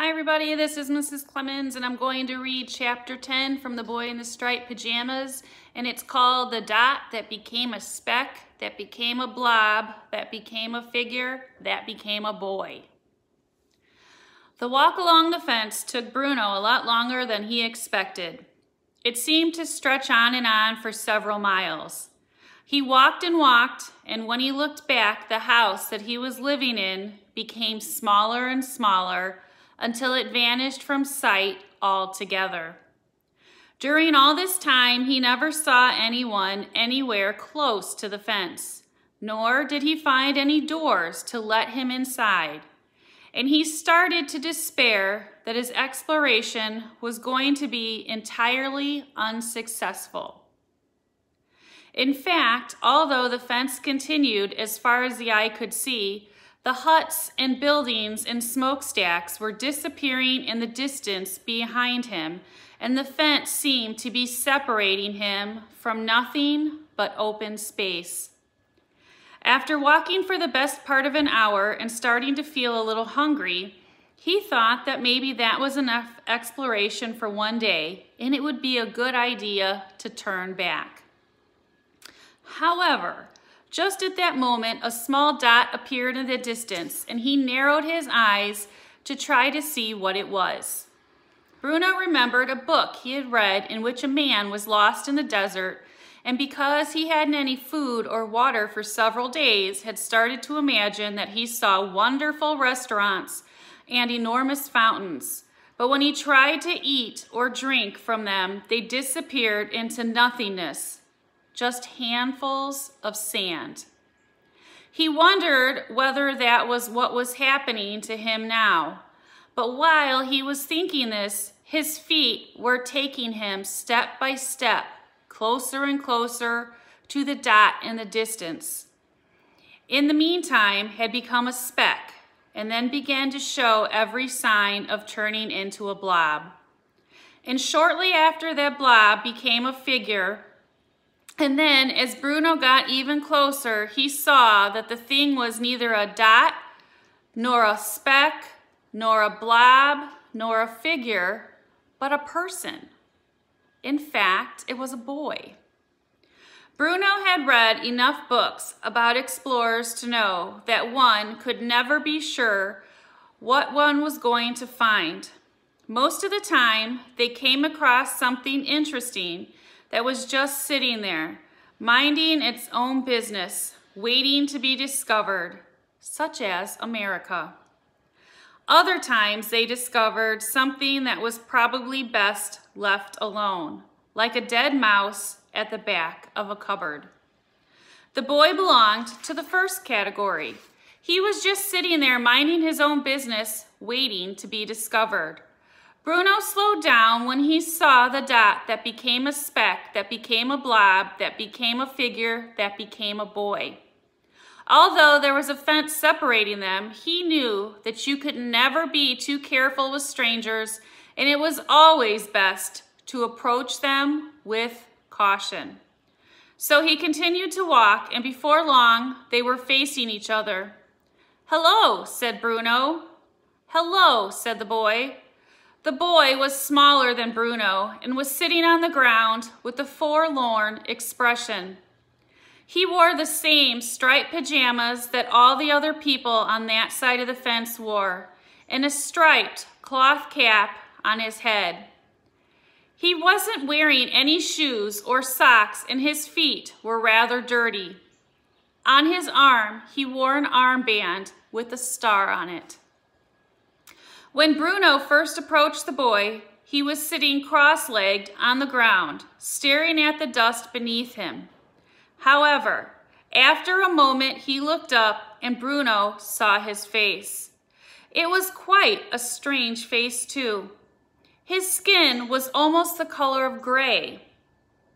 Hi everybody, this is Mrs. Clemmons and I'm going to read chapter 10 from The Boy in the Striped Pajamas, and it's called The Dot That Became a Speck, That Became a Blob, That Became a Figure, That Became a Boy. The walk along the fence took Bruno a lot longer than he expected. It seemed to stretch on for several miles. He walked, and when he looked back, the house that he was living in became smaller and smaller until it vanished from sight altogether. During all this time, he never saw anyone anywhere close to the fence, nor did he find any doors to let him inside. And he started to despair that his exploration was going to be entirely unsuccessful. In fact, although the fence continued as far as the eye could see, the huts and buildings and smokestacks were disappearing in the distance behind him, and the fence seemed to be separating him from nothing but open space. After walking for the best part of an hour and starting to feel a little hungry, he thought that maybe that was enough exploration for one day, and it would be a good idea to turn back. However, just at that moment, a small dot appeared in the distance, and he narrowed his eyes to try to see what it was. Bruno remembered a book he had read in which a man was lost in the desert, and because he hadn't any food or water for several days, had started to imagine that he saw wonderful restaurants and enormous fountains. But when he tried to eat or drink from them, they disappeared into nothingness. Just handfuls of sand. He wondered whether that was what was happening to him now. But while he was thinking this, his feet were taking him step by step, closer and closer to the dot in the distance. In the meantime, had become a speck, and then began to show every sign of turning into a blob. And shortly after that blob became a figure. And then, as Bruno got even closer, he saw that the thing was neither a dot, nor a speck, nor a blob, nor a figure, but a person. In fact, it was a boy. Bruno had read enough books about explorers to know that one could never be sure what one was going to find. Most of the time, they came across something interesting that was just sitting there, minding its own business, waiting to be discovered, such as America. Other times they discovered something that was probably best left alone, like a dead mouse at the back of a cupboard. The boy belonged to the first category. He was just sitting there minding his own business, waiting to be discovered. Bruno slowed down when he saw the dot that became a speck, that became a blob, that became a figure, that became a boy. Although there was a fence separating them, he knew that you could never be too careful with strangers, and it was always best to approach them with caution. So he continued to walk, and before long, they were facing each other. "Hello," said Bruno. "Hello," said the boy. The boy was smaller than Bruno and was sitting on the ground with a forlorn expression. He wore the same striped pajamas that all the other people on that side of the fence wore, and a striped cloth cap on his head. He wasn't wearing any shoes or socks, and his feet were rather dirty. On his arm, he wore an armband with a star on it. When Bruno first approached the boy, he was sitting cross-legged on the ground, staring at the dust beneath him. However, after a moment he looked up and Bruno saw his face. It was quite a strange face too. His skin was almost the color of gray,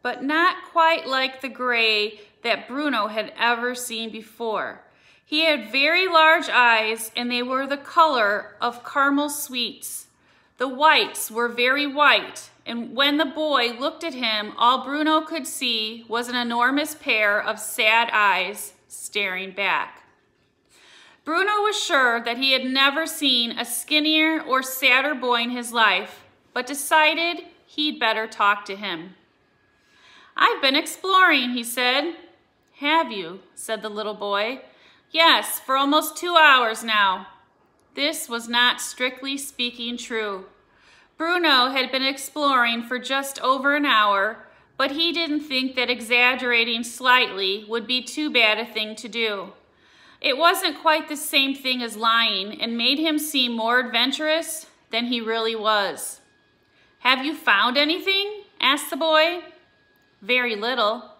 but not quite like the gray that Bruno had ever seen before. He had very large eyes, and they were the color of caramel sweets. The whites were very white, and when the boy looked at him, all Bruno could see was an enormous pair of sad eyes staring back. Bruno was sure that he had never seen a skinnier or sadder boy in his life, but decided he'd better talk to him. "I've been exploring," he said. "Have you?" said the little boy. "Yes, for almost 2 hours now." This was not strictly speaking true. Bruno had been exploring for just over an hour, but he didn't think that exaggerating slightly would be too bad a thing to do. It wasn't quite the same thing as lying and made him seem more adventurous than he really was. "Have you found anything?" asked the boy. "Very little."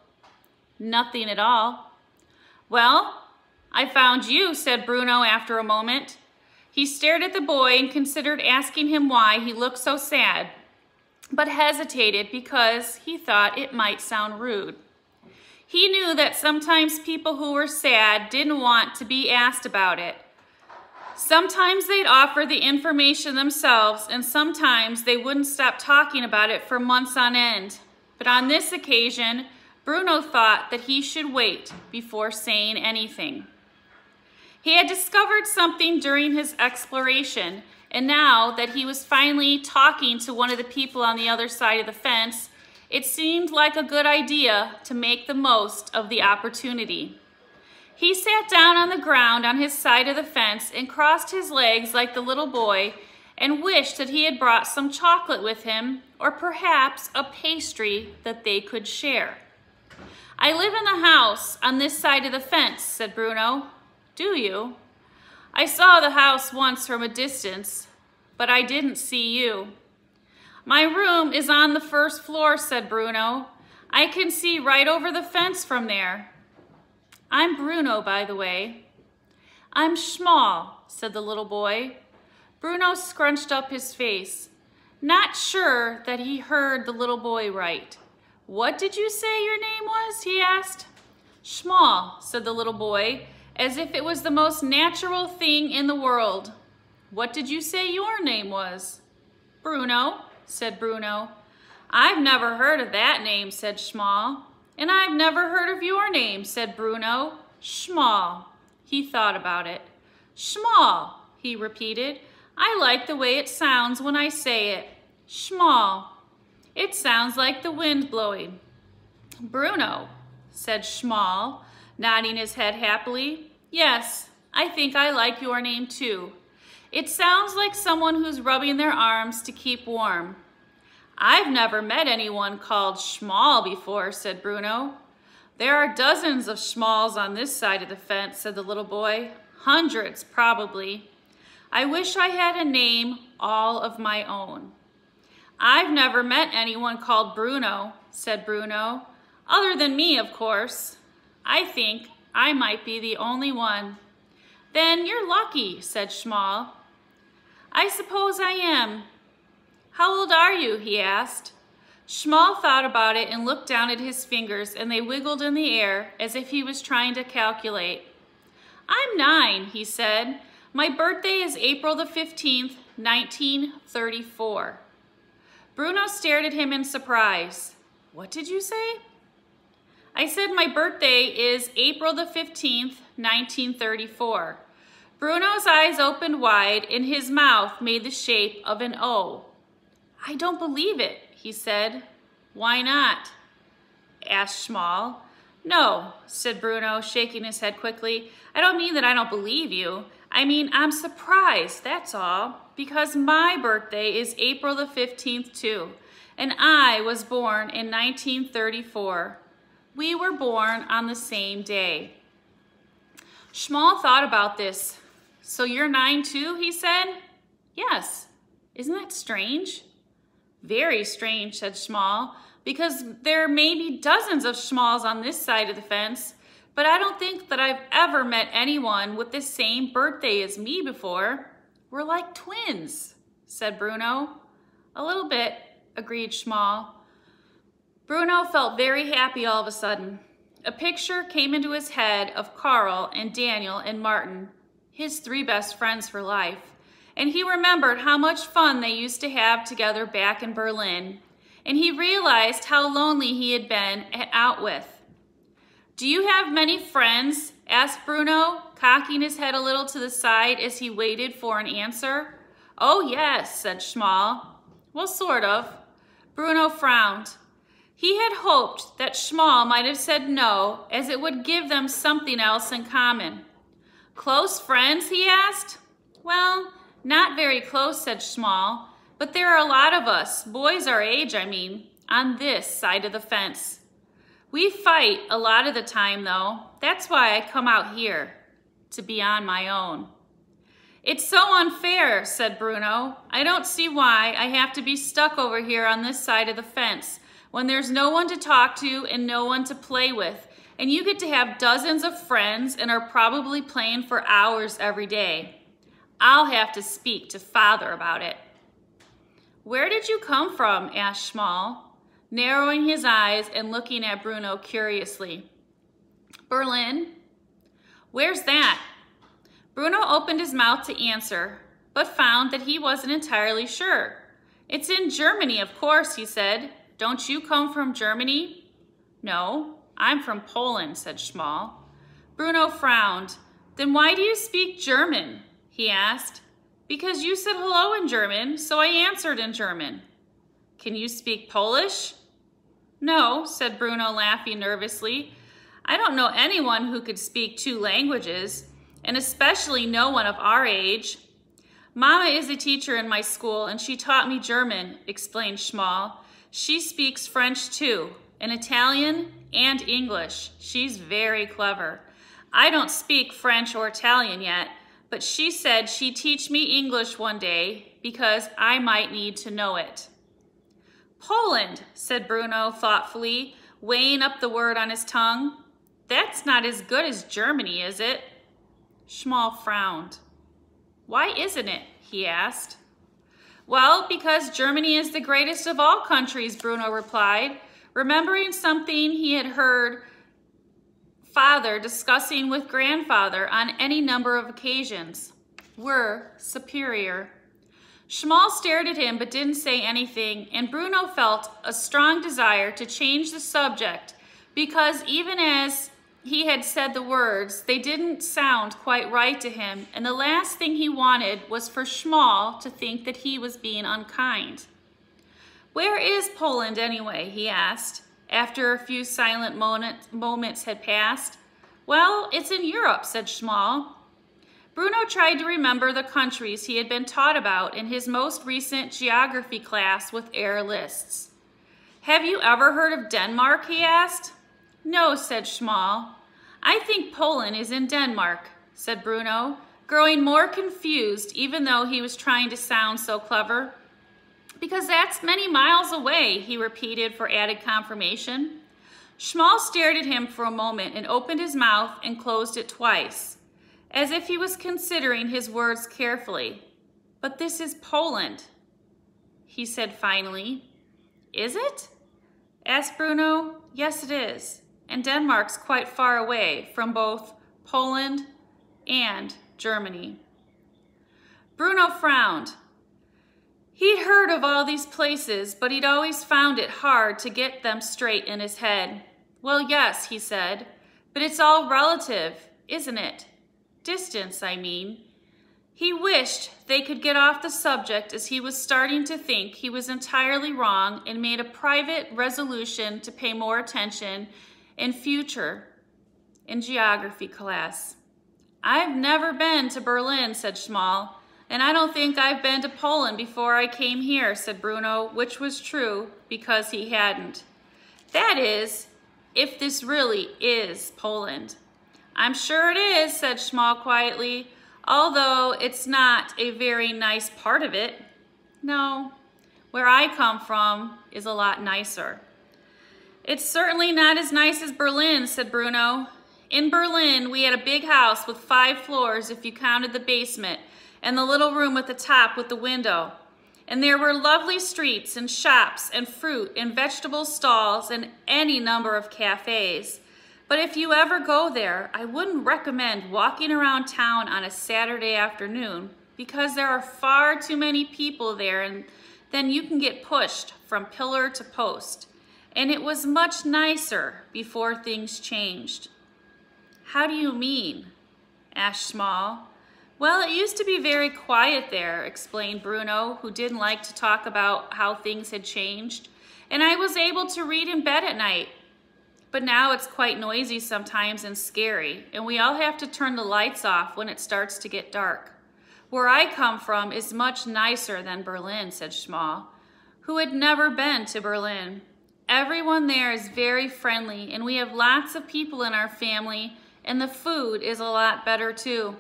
"Nothing at all." "Well, I found you," said Bruno after a moment. He stared at the boy and considered asking him why he looked so sad, but hesitated because he thought it might sound rude. He knew that sometimes people who were sad didn't want to be asked about it. Sometimes they'd offer the information themselves, and sometimes they wouldn't stop talking about it for months on end. But on this occasion, Bruno thought that he should wait before saying anything. He had discovered something during his exploration, and now that he was finally talking to one of the people on the other side of the fence, it seemed like a good idea to make the most of the opportunity. He sat down on the ground on his side of the fence and crossed his legs like the little boy and wished that he had brought some chocolate with him, or perhaps a pastry that they could share. "I live in the house on this side of the fence," said Bruno. "Do you?" "I saw the house once from a distance, but I didn't see you." "My room is on the first floor," said Bruno. "I can see right over the fence from there." "I'm Bruno, by the way." "I'm Schmall," said the little boy. Bruno scrunched up his face, not sure that he heard the little boy right. "What did you say your name was?" he asked. "Schmall," said the little boy, as if it was the most natural thing in the world. "What did you say your name was?" "Bruno," said Bruno. "I've never heard of that name," said Schmall. "And I've never heard of your name," said Bruno. "Schmall." He thought about it. "Schmall," he repeated. "I like the way it sounds when I say it. Schmall. It sounds like the wind blowing." "Bruno," said Schmall, nodding his head happily. "Yes, I think I like your name too. It sounds like someone who's rubbing their arms to keep warm." "I've never met anyone called Schmall before," said Bruno. "There are dozens of Schmalls on this side of the fence," said the little boy. "Hundreds, probably. I wish I had a name all of my own." "I've never met anyone called Bruno," said Bruno. "Other than me, of course. I think I might be the only one." "Then you're lucky," said Schmall. "I suppose I am." "How old are you?" he asked. Schmall thought about it and looked down at his fingers, and they wiggled in the air as if he was trying to calculate. "I'm 9, he said. "My birthday is April the 15th, 1934. Bruno stared at him in surprise. "What did you say?" "I said my birthday is April the 15th, 1934. Bruno's eyes opened wide and his mouth made the shape of an O. "I don't believe it," he said. "Why not?" asked Schmall. "No," said Bruno, shaking his head quickly. "I don't mean that I don't believe you. I mean, I'm surprised, that's all, because my birthday is April the 15th too, and I was born in 1934. We were born on the same day." Schmall thought about this. "So you're 9 too," he said. "Yes. Isn't that strange?" "Very strange," said Schmall, "because there may be dozens of Schmalls on this side of the fence, but I don't think that I've ever met anyone with the same birthday as me before. We're like twins," said Bruno. "A little bit," agreed Schmall. Bruno felt very happy all of a sudden. A picture came into his head of Carl and Daniel and Martin, his 3 best friends for life, and he remembered how much fun they used to have together back in Berlin, and he realized how lonely he had been out with. "Do you have many friends asked Bruno, cocking his head a little to the side as he waited for an answer. Oh, yes, said Schmal. Well, sort of. Bruno frowned. He had hoped that Schmal might have said no, as it would give them something else in common. Close friends, he asked. Well, not very close, said Schmal, but there are a lot of us, boys our age, I mean, on this side of the fence. We fight a lot of the time, though. That's why I come out here, to be on my own. It's so unfair, said Bruno. I don't see why I have to be stuck over here on this side of the fence when there's no one to talk to and no one to play with, and you get to have dozens of friends and are probably playing for hours every day. I'll have to speak to Father about it. Where did you come from? Asked Schmal, narrowing his eyes and looking at Bruno curiously. Berlin. Where's that? Bruno opened his mouth to answer, but found that he wasn't entirely sure. It's in Germany, of course, he said. Don't you come from Germany? No, I'm from Poland, said Schmal. Bruno frowned. Then why do you speak German? He asked. Because you said hello in German, so I answered in German. Can you speak Polish? No, said Bruno, laughing nervously. I don't know anyone who could speak 2 languages, and especially no one of our age. Mama is a teacher in my school, and she taught me German, explained Schmal. She speaks French too, and Italian and English. She's very clever. I don't speak French or Italian yet, but she said she'd teach me English one day because I might need to know it. Poland, said Bruno thoughtfully, weighing up the word on his tongue. That's not as good as Germany, is it? Schmal frowned. Why isn't it? He asked. Well, because Germany is the greatest of all countries, Bruno replied, remembering something he had heard Father discussing with Grandfather on any number of occasions. We're superior. Schmal stared at him but didn't say anything, and Bruno felt a strong desire to change the subject because even as he had said the words, they didn't sound quite right to him, and the last thing he wanted was for Schmal to think that he was being unkind. Where is Poland anyway? He asked, after a few silent moments had passed. Well, it's in Europe, said Schmal. Bruno tried to remember the countries he had been taught about in his most recent geography class with air lists. Have you ever heard of Denmark? He asked. No, said Schmal. I think Poland is in Denmark, said Bruno, growing more confused even though he was trying to sound so clever. Because that's many miles away, he repeated for added confirmation. Schmal stared at him for a moment and opened his mouth and closed it twice, as if he was considering his words carefully. But this is Poland, he said finally. Is it? Asked Bruno. Yes, it is. And Denmark's quite far away from both Poland and Germany. Bruno frowned. He'd heard of all these places, but he'd always found it hard to get them straight in his head. Well, yes, he said, but it's all relative, isn't it? Distance, I mean. He wished they could get off the subject as he was starting to think he was entirely wrong and made a private resolution to pay more attention in future in geography class. I've never been to Berlin, said Schmal, and I don't think I've been to Poland before I came here, said Bruno, which was true because he hadn't. That is, if this really is Poland. I'm sure it is, said Schmal quietly, although it's not a very nice part of it. No, where I come from is a lot nicer. It's certainly not as nice as Berlin, said Bruno. In Berlin, we had a big house with 5 floors if you counted the basement, and the little room at the top with the window. And there were lovely streets and shops and fruit and vegetable stalls and any number of cafes. But if you ever go there, I wouldn't recommend walking around town on a Saturday afternoon because there are far too many people there and then you can get pushed from pillar to post. And it was much nicer before things changed. How do you mean? Asked Small. Well, it used to be very quiet there, explained Bruno, who didn't like to talk about how things had changed. And I was able to read in bed at night. But now it's quite noisy sometimes and scary, and we all have to turn the lights off when it starts to get dark. Where I come from is much nicer than Berlin, said Small, who had never been to Berlin. Everyone there is very friendly, and we have lots of people in our family, and the food is a lot better too.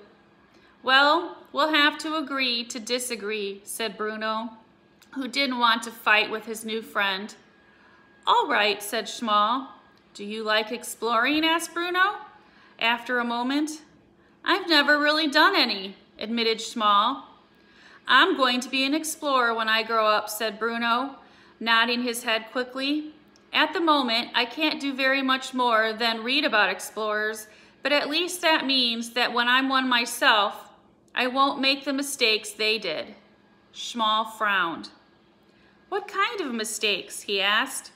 Well, we'll have to agree to disagree, said Bruno, who didn't want to fight with his new friend. All right, said Small. Do you like exploring? Asked Bruno, after a moment. I've never really done any, admitted Small. I'm going to be an explorer when I grow up, said Bruno, nodding his head quickly. At the moment, I can't do very much more than read about explorers, but at least that means that when I'm one myself, I won't make the mistakes they did. Small frowned. What kind of mistakes? He asked.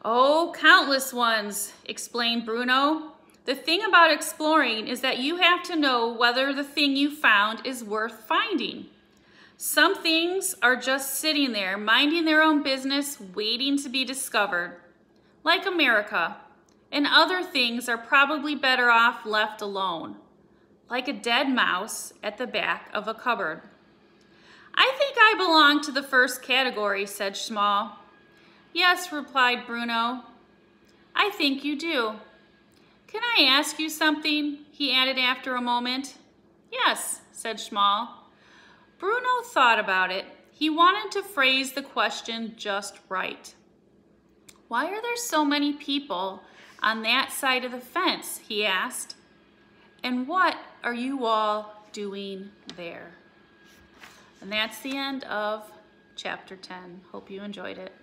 Oh, countless ones, explained Bruno. The thing about exploring is that you have to know whether the thing you found is worth finding. Some things are just sitting there, minding their own business, waiting to be discovered, like America. And other things are probably better off left alone, like a dead mouse at the back of a cupboard. I think I belong to the first category, said Small. Yes, replied Bruno. I think you do. Can I ask you something? He added after a moment. Yes, said Small. Bruno thought about it. He wanted to phrase the question just right. Why are there so many people on that side of the fence? He asked. And what are you all doing there? And that's the end of chapter 10. Hope you enjoyed it.